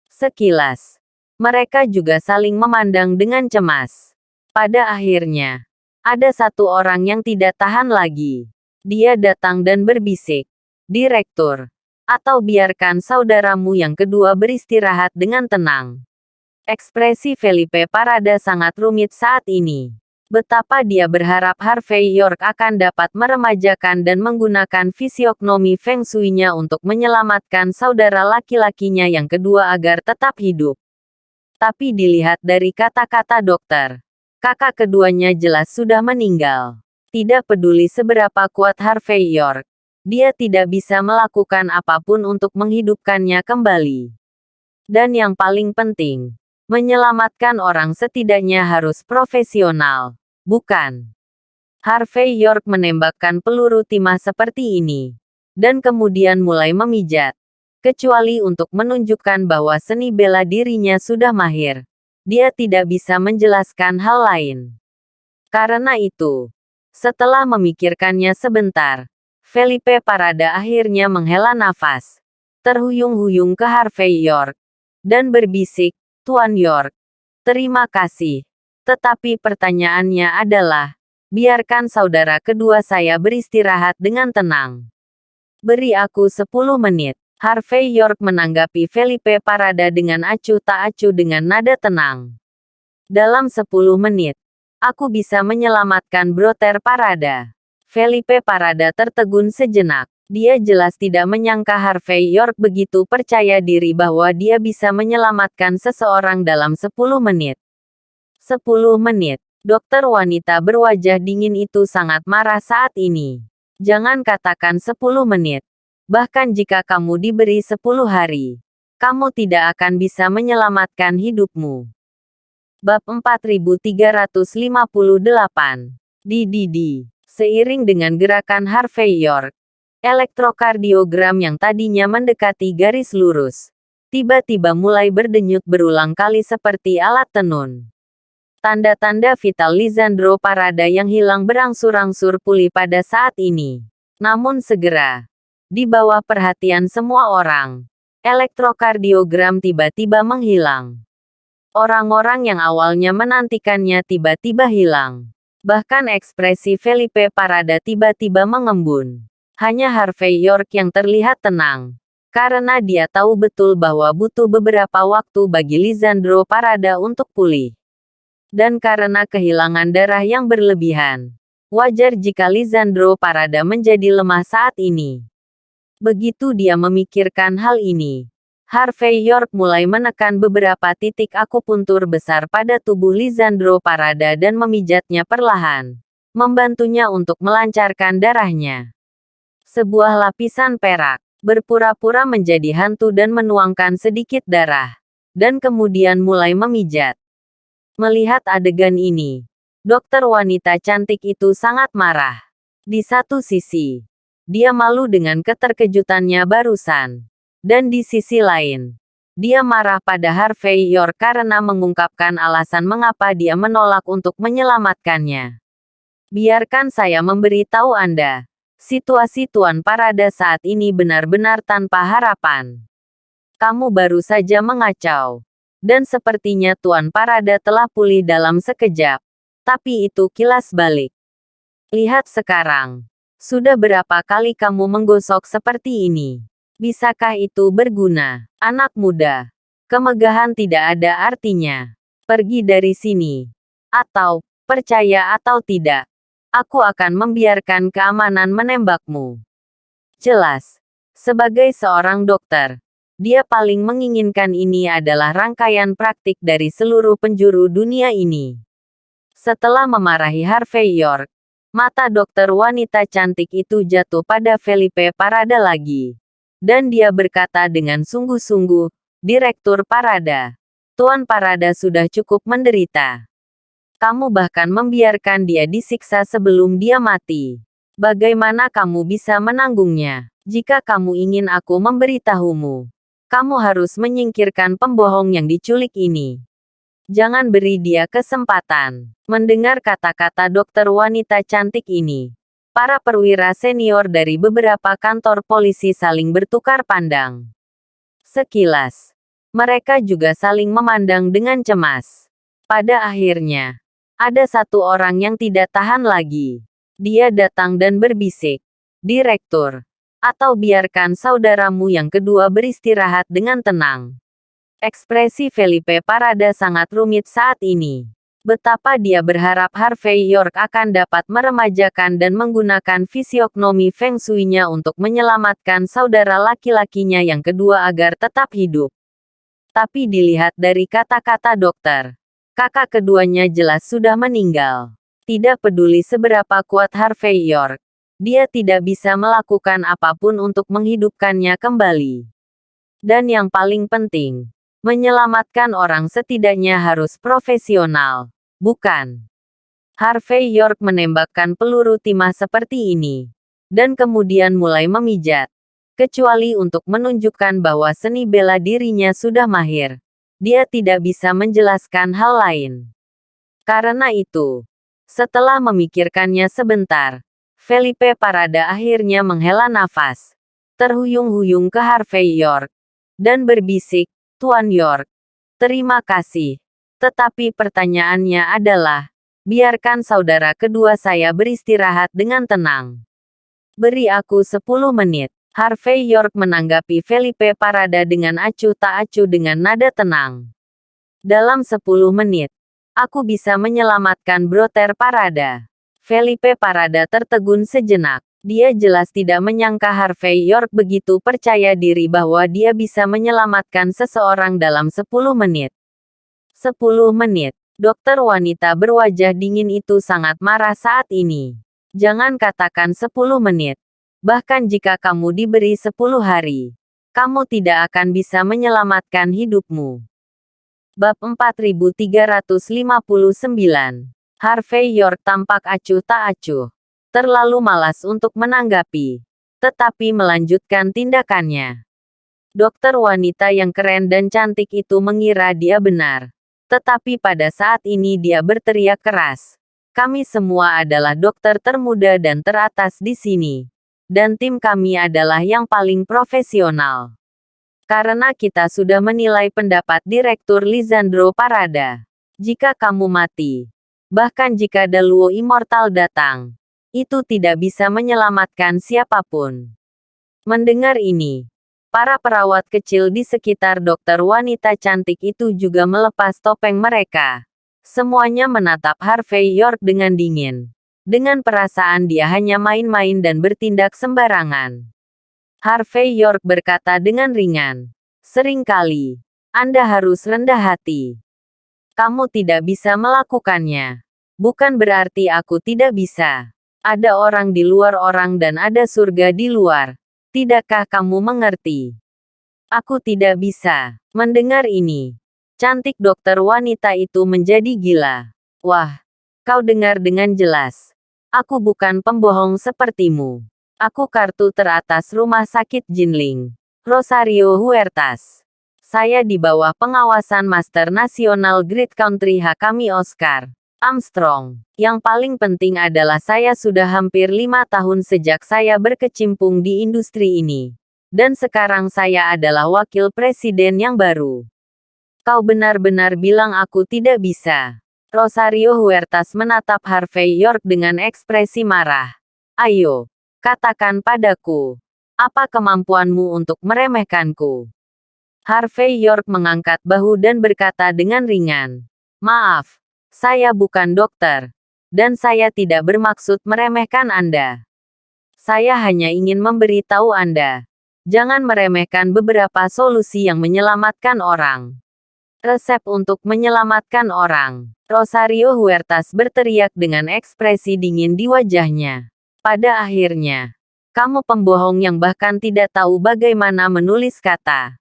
[SPEAKER 1] Sekilas, mereka juga saling memandang dengan cemas. Pada akhirnya, ada satu orang yang tidak tahan lagi. Dia datang dan berbisik, "Direktur, atau biarkan saudaramu yang kedua beristirahat dengan tenang." Ekspresi Felipe Parada sangat rumit saat ini. Betapa dia berharap Harvey York akan dapat meremajakan dan menggunakan fisiognomi Feng Shui-nya untuk menyelamatkan saudara laki-lakinya yang kedua agar tetap hidup. Tapi dilihat dari kata-kata dokter, kakak keduanya jelas sudah meninggal. Tidak peduli seberapa kuat Harvey York, dia tidak bisa melakukan apapun untuk menghidupkannya kembali. Dan yang paling penting, menyelamatkan orang setidaknya harus profesional, bukan? Harvey York menembakkan peluru timah seperti ini, dan kemudian mulai memijat. Kecuali untuk menunjukkan bahwa seni bela dirinya sudah mahir, dia tidak bisa menjelaskan hal lain. Karena itu, setelah memikirkannya sebentar, Felipe Parada akhirnya menghela nafas. terhuyung-huyung ke Harvey York, dan berbisik, "Tuan York, terima kasih. Tetapi pertanyaannya adalah, biarkan saudara kedua saya beristirahat dengan tenang. Beri aku 10 menit." Harvey York menanggapi Felipe Parada dengan acuh tak acuh dengan nada tenang. "Dalam 10 menit, aku bisa menyelamatkan Brother Parada." Felipe Parada tertegun sejenak. Dia jelas tidak menyangka Harvey York begitu percaya diri bahwa dia bisa menyelamatkan seseorang dalam 10 menit. 10 menit. Dokter wanita berwajah dingin itu sangat marah saat ini. "Jangan katakan 10 menit. Bahkan jika kamu diberi 10 hari, kamu tidak akan bisa menyelamatkan hidupmu." Bab 4358. Didi. Seiring dengan gerakan Harvey York, elektrokardiogram yang tadinya mendekati garis lurus, tiba-tiba mulai berdenyut berulang kali seperti alat tenun. Tanda-tanda vital Lisandro Parada yang hilang berangsur-angsur pulih pada saat ini. Namun segera, di bawah perhatian semua orang, elektrokardiogram tiba-tiba menghilang. Orang-orang yang awalnya menantikannya tiba-tiba hilang. Bahkan ekspresi Felipe Parada tiba-tiba mengembun. Hanya Harvey York yang terlihat tenang. Karena dia tahu betul bahwa butuh beberapa waktu bagi Lisandro Parada untuk pulih. Dan karena kehilangan darah yang berlebihan, wajar jika Lisandro Parada menjadi lemah saat ini. Begitu dia memikirkan hal ini, Harvey York mulai menekan beberapa titik akupuntur besar pada tubuh Lisandro Parada dan memijatnya perlahan, membantunya untuk melancarkan darahnya. Sebuah lapisan perak berpura-pura menjadi hantu dan menuangkan sedikit darah, dan kemudian mulai memijat. Melihat adegan ini, dokter wanita cantik itu sangat marah. Di satu sisi, dia malu dengan keterkejutannya barusan. Dan di sisi lain, dia marah pada Harvey York karena mengungkapkan alasan mengapa dia menolak untuk menyelamatkannya. "Biarkan saya memberitahu Anda. Situasi Tuan Parada saat ini benar-benar tanpa harapan. Kamu baru saja mengacau. Dan sepertinya Tuan Parada telah pulih dalam sekejap. Tapi itu kilas balik. Lihat sekarang. Sudah berapa kali kamu menggosok seperti ini? Bisakah itu berguna? Anak muda. Kemegahan tidak ada artinya. Pergi dari sini. Atau, percaya atau tidak, aku akan membiarkan keamanan menembakmu." Jelas. Sebagai seorang dokter, dia paling menginginkan ini adalah rangkaian praktik dari seluruh penjuru dunia ini. Setelah memarahi Harvey York, mata dokter wanita cantik itu jatuh pada Felipe Parada lagi. Dan dia berkata dengan sungguh-sungguh, "Direktur Parada, Tuan Parada sudah cukup menderita. Kamu bahkan membiarkan dia disiksa sebelum dia mati. Bagaimana kamu bisa menanggungnya? Jika kamu ingin aku memberitahumu, kamu harus menyingkirkan pembohong yang diculik ini. Jangan beri dia kesempatan." Mendengar kata-kata dokter wanita cantik ini, para perwira senior dari beberapa kantor polisi saling bertukar pandang. Sekilas, mereka juga saling memandang dengan cemas. Pada akhirnya, ada satu orang yang tidak tahan lagi. Dia datang dan berbisik, "Direktur, atau biarkan saudaramu yang kedua beristirahat dengan tenang." Ekspresi Felipe Parada sangat rumit saat ini. Betapa dia berharap Harvey York akan dapat meremajakan dan menggunakan fisiognomi Feng Shui-nya untuk menyelamatkan saudara laki-lakinya yang kedua agar tetap hidup. Tapi dilihat dari kata-kata dokter, kakak keduanya jelas sudah meninggal. Tidak peduli seberapa kuat Harvey York, dia tidak bisa melakukan apapun untuk menghidupkannya kembali. Dan yang paling penting, menyelamatkan orang setidaknya harus profesional, bukan? Harvey York menembakkan peluru timah seperti ini, dan kemudian mulai memijat. Kecuali untuk menunjukkan bahwa seni bela dirinya sudah mahir, dia tidak bisa menjelaskan hal lain. Karena itu, setelah memikirkannya sebentar, Felipe Parada akhirnya menghela nafas. terhuyung-huyung ke Harvey York, dan berbisik, "Tuan York, terima kasih. Tetapi pertanyaannya adalah, biarkan saudara kedua saya beristirahat dengan tenang. Beri aku 10 menit." Harvey York menanggapi Felipe Parada dengan acuh tak acuh dengan nada tenang. "Dalam 10 menit, aku bisa menyelamatkan Brother Parada." Felipe Parada tertegun sejenak. Dia jelas tidak menyangka Harvey York begitu percaya diri bahwa dia bisa menyelamatkan seseorang dalam 10 menit. 10 menit. Dokter wanita berwajah dingin itu sangat marah saat ini. "Jangan katakan 10 menit. Bahkan jika kamu diberi 10 hari, kamu tidak akan bisa menyelamatkan hidupmu." Bab 4359. Harvey York tampak acuh tak acuh. Terlalu malas untuk menanggapi. Tetapi melanjutkan tindakannya. Dokter wanita yang keren dan cantik itu mengira dia benar. Tetapi pada saat ini dia berteriak keras. "Kami semua adalah dokter termuda dan teratas di sini. Dan tim kami adalah yang paling profesional. Karena kita sudah menilai pendapat Direktur Lisandro Parada. Jika kamu mati, bahkan jika Daluo Immortal datang, itu tidak bisa menyelamatkan siapapun." Mendengar ini, para perawat kecil di sekitar dokter wanita cantik itu juga melepas topeng mereka. Semuanya menatap Harvey York dengan dingin. Dengan perasaan dia hanya main-main dan bertindak sembarangan. Harvey York berkata dengan ringan, "Seringkali, Anda harus rendah hati. Kamu tidak bisa melakukannya. Bukan berarti aku tidak bisa. Ada orang di luar orang dan ada surga di luar. Tidakkah kamu mengerti? Aku tidak bisa." Mendengar ini, cantik dokter wanita itu menjadi gila. "Wah, kau dengar dengan jelas. Aku bukan pembohong sepertimu. Aku kartu teratas rumah sakit Jinling, Rosario Huertas. Saya di bawah pengawasan Master Nasional Great Country Hakami Oscar Armstrong. Yang paling penting adalah saya sudah hampir 5 tahun sejak saya berkecimpung di industri ini. Dan sekarang saya adalah wakil presiden yang baru. Kau benar-benar bilang aku tidak bisa." Rosario Huertas menatap Harvey York dengan ekspresi marah. "Ayo, katakan padaku. Apa kemampuanmu untuk meremehkanku?" Harvey York mengangkat bahu dan berkata dengan ringan, "Maaf. Saya bukan dokter. Dan saya tidak bermaksud meremehkan Anda. Saya hanya ingin memberitahu Anda. Jangan meremehkan beberapa solusi yang menyelamatkan orang. Resep untuk menyelamatkan orang." Rosario Huertas berteriak dengan ekspresi dingin di wajahnya. "Pada akhirnya, kamu pembohong yang bahkan tidak tahu bagaimana menulis kata.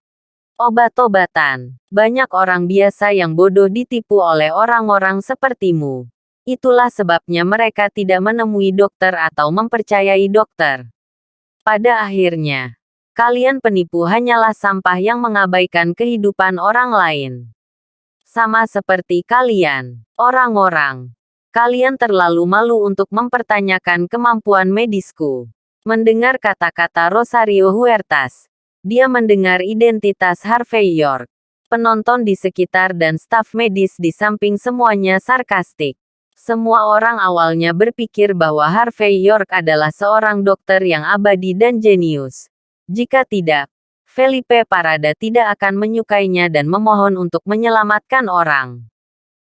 [SPEAKER 1] Obat-obatan. Banyak orang biasa yang bodoh ditipu oleh orang-orang sepertimu. Itulah sebabnya mereka tidak menemui dokter atau mempercayai dokter. Pada akhirnya, kalian penipu hanyalah sampah yang mengabaikan kehidupan orang lain. Sama seperti kalian, orang-orang. Kalian terlalu malu untuk mempertanyakan kemampuan medisku." Mendengar kata-kata Rosario Huertas, dia mendengar identitas Harvey York. Penonton di sekitar dan staf medis di samping semuanya sarkastik. Semua orang awalnya berpikir bahwa Harvey York adalah seorang dokter yang abadi dan jenius. Jika tidak, Felipe Parada tidak akan menyukainya dan memohon untuk menyelamatkan orang.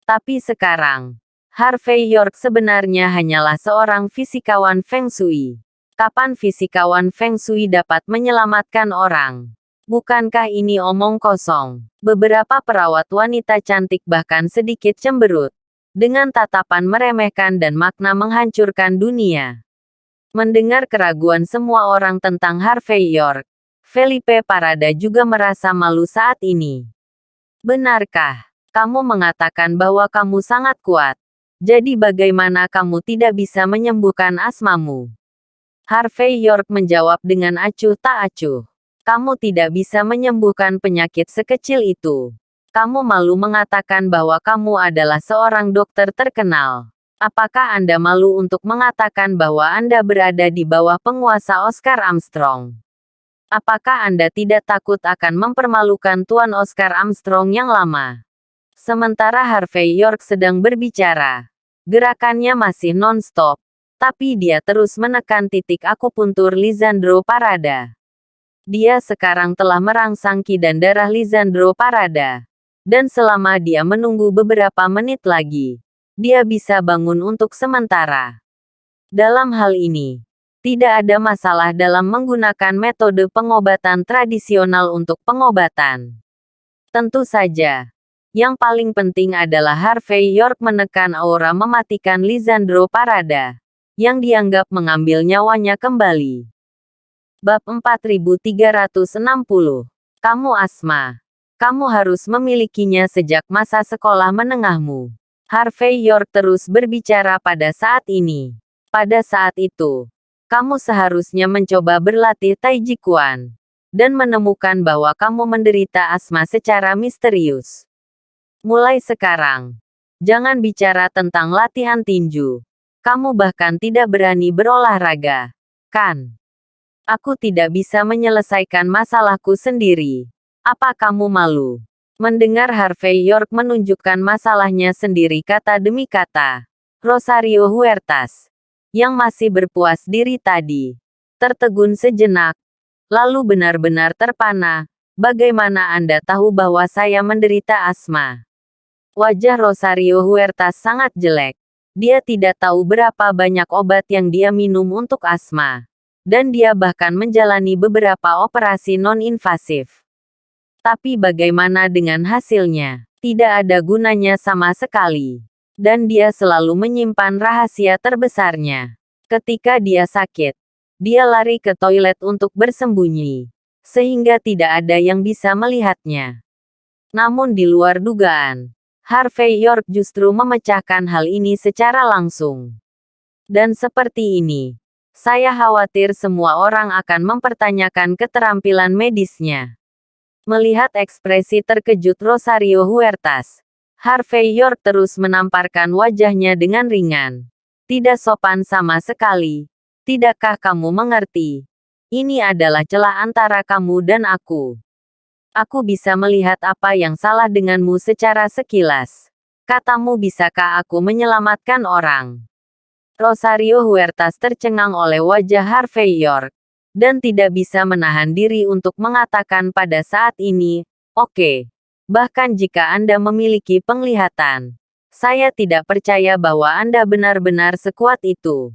[SPEAKER 1] Tapi sekarang, Harvey York sebenarnya hanyalah seorang fisikawan Feng Shui. Kapan fisikawan Feng Shui dapat menyelamatkan orang? Bukankah ini omong kosong? Beberapa perawat wanita cantik bahkan sedikit cemberut. Dengan tatapan meremehkan dan makna menghancurkan dunia. Mendengar keraguan semua orang tentang Harvey York, Felipe Parada juga merasa malu saat ini. "Benarkah? Kamu mengatakan bahwa kamu sangat kuat. Jadi bagaimana kamu tidak bisa menyembuhkan asmamu?" Harvey York menjawab dengan acuh tak acuh. "Kamu tidak bisa menyembuhkan penyakit sekecil itu. Kamu malu mengatakan bahwa kamu adalah seorang dokter terkenal. Apakah Anda malu untuk mengatakan bahwa Anda berada di bawah penguasa Oscar Armstrong? Apakah Anda tidak takut akan mempermalukan Tuan Oscar Armstrong yang lama? Sementara Harvey York sedang berbicara, gerakannya masih non-stop, tapi dia terus menekan titik akupuntur Lisandro Parada. Dia sekarang telah merangsang kidan darah Lisandro Parada. Dan selama dia menunggu beberapa menit lagi, dia bisa bangun untuk sementara. Dalam hal ini, tidak ada masalah dalam menggunakan metode pengobatan tradisional untuk pengobatan. Tentu saja, yang paling penting adalah Harvey York menekan aura mematikan Lisandro Parada, yang dianggap mengambil nyawanya kembali. Bab 4360. Kamu asma. Kamu harus memilikinya sejak masa sekolah menengahmu. Harvey York terus berbicara pada saat ini. Pada saat itu, kamu seharusnya mencoba berlatih Taiji Chuan, dan menemukan bahwa kamu menderita asma secara misterius. Mulai sekarang, jangan bicara tentang latihan tinju. Kamu bahkan tidak berani berolahraga, kan? Aku tidak bisa menyelesaikan masalahku sendiri. Apa kamu malu? Mendengar Harvey York menunjukkan masalahnya sendiri kata demi kata, Rosario Huertas, yang masih berpuas diri tadi, tertegun sejenak, lalu benar-benar terpana. Bagaimana Anda tahu bahwa saya menderita asma? Wajah Rosario Huertas sangat jelek. Dia tidak tahu berapa banyak obat yang dia minum untuk asma. Dan dia bahkan menjalani beberapa operasi non-invasif. Tapi bagaimana dengan hasilnya? Tidak ada gunanya sama sekali. Dan dia selalu menyimpan rahasia terbesarnya. Ketika dia sakit, dia lari ke toilet untuk bersembunyi, sehingga tidak ada yang bisa melihatnya. Namun di luar dugaan, Harvey York justru memecahkan hal ini secara langsung. Dan seperti ini, saya khawatir semua orang akan mempertanyakan keterampilan medisnya. Melihat ekspresi terkejut Rosario Huertas, Harvey York terus menamparkan wajahnya dengan ringan. Tidak sopan sama sekali. Tidakkah kamu mengerti? Ini adalah celah antara kamu dan aku. Aku bisa melihat apa yang salah denganmu secara sekilas. Katamu, bisakah aku menyelamatkan orang? Rosario Huertas tercengang oleh wajah Harvey York, dan tidak bisa menahan diri untuk mengatakan pada saat ini, oke. Bahkan jika Anda memiliki penglihatan, saya tidak percaya bahwa Anda benar-benar sekuat itu.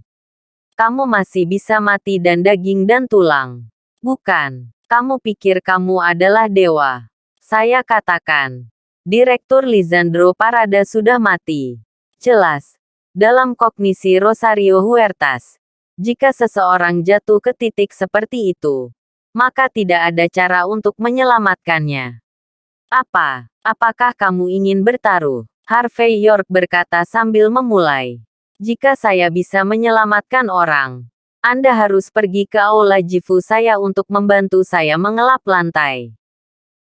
[SPEAKER 1] Kamu masih bisa mati dan daging dan tulang. Bukan, kamu pikir kamu adalah dewa. Saya katakan, Direktur Lisandro Parada sudah mati. Jelas, dalam kognisi Rosario Huertas, jika seseorang jatuh ke titik seperti itu, maka tidak ada cara untuk menyelamatkannya. Apakah kamu ingin bertaruh? Harvey York berkata sambil memulai. Jika saya bisa menyelamatkan orang, Anda harus pergi ke aula Jifu saya untuk membantu saya mengelap lantai.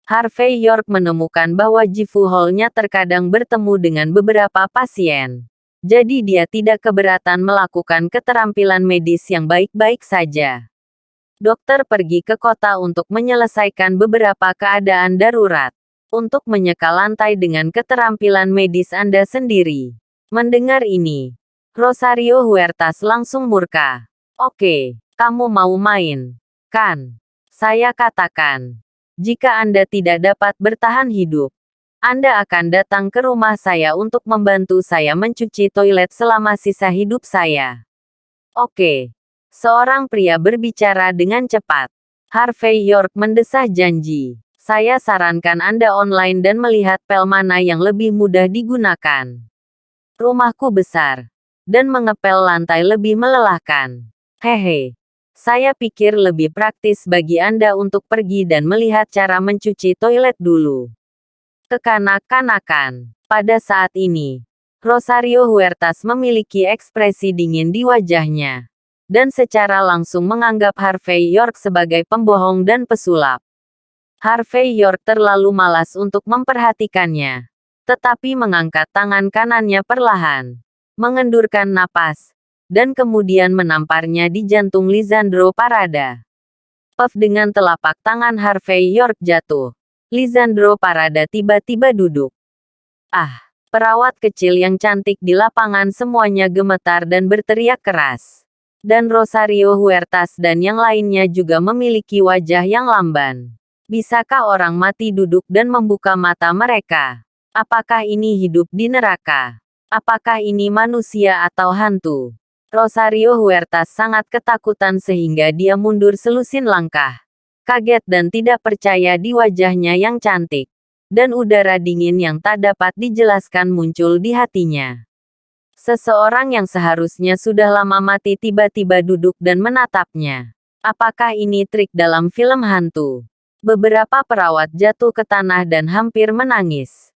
[SPEAKER 1] Harvey York menemukan bahwa Jifu Hall-nya terkadang bertemu dengan beberapa pasien. Jadi dia tidak keberatan melakukan keterampilan medis yang baik-baik saja. Dokter pergi ke kota untuk menyelesaikan beberapa keadaan darurat. Untuk menyeka lantai dengan keterampilan medis Anda sendiri. Mendengar ini, Rosario Huertas langsung murka. Oke, kamu mau main, kan? Saya katakan, jika Anda tidak dapat bertahan hidup, Anda akan datang ke rumah saya untuk membantu saya mencuci toilet selama sisa hidup saya. Oke. Seorang pria berbicara dengan cepat. Harvey York mendesah janji. Saya sarankan Anda online dan melihat pel mana yang lebih mudah digunakan. Rumahku besar, dan mengepel lantai lebih melelahkan. Hehe. Saya pikir lebih praktis bagi Anda untuk pergi dan melihat cara mencuci toilet dulu. Kekanak-kanakan. Pada saat ini, Rosario Huertas memiliki ekspresi dingin di wajahnya, dan secara langsung menganggap Harvey York sebagai pembohong dan pesulap. Harvey York terlalu malas untuk memperhatikannya, tetapi mengangkat tangan kanannya perlahan, mengendurkan napas, dan kemudian menamparnya di jantung Lisandro Parada. Puff dengan telapak tangan Harvey York jatuh. Lisandro Parada tiba-tiba duduk. Ah! Perawat kecil yang cantik di lapangan semuanya gemetar dan berteriak keras. Dan Rosario Huertas dan yang lainnya juga memiliki wajah yang lamban. Bisakah orang mati duduk dan membuka mata mereka? Apakah ini hidup di neraka? Apakah ini manusia atau hantu? Rosario Huertas sangat ketakutan sehingga dia mundur selusin langkah. Kaget dan tidak percaya di wajahnya yang cantik. Dan udara dingin yang tak dapat dijelaskan muncul di hatinya. Seseorang yang seharusnya sudah lama mati tiba-tiba duduk dan menatapnya. Apakah ini trik dalam film hantu? Beberapa perawat jatuh ke tanah dan hampir menangis.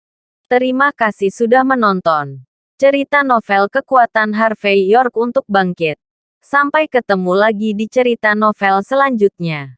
[SPEAKER 1] Terima kasih sudah menonton. Cerita novel Kekuatan Harvey York untuk Bangkit. Sampai ketemu lagi di cerita novel selanjutnya.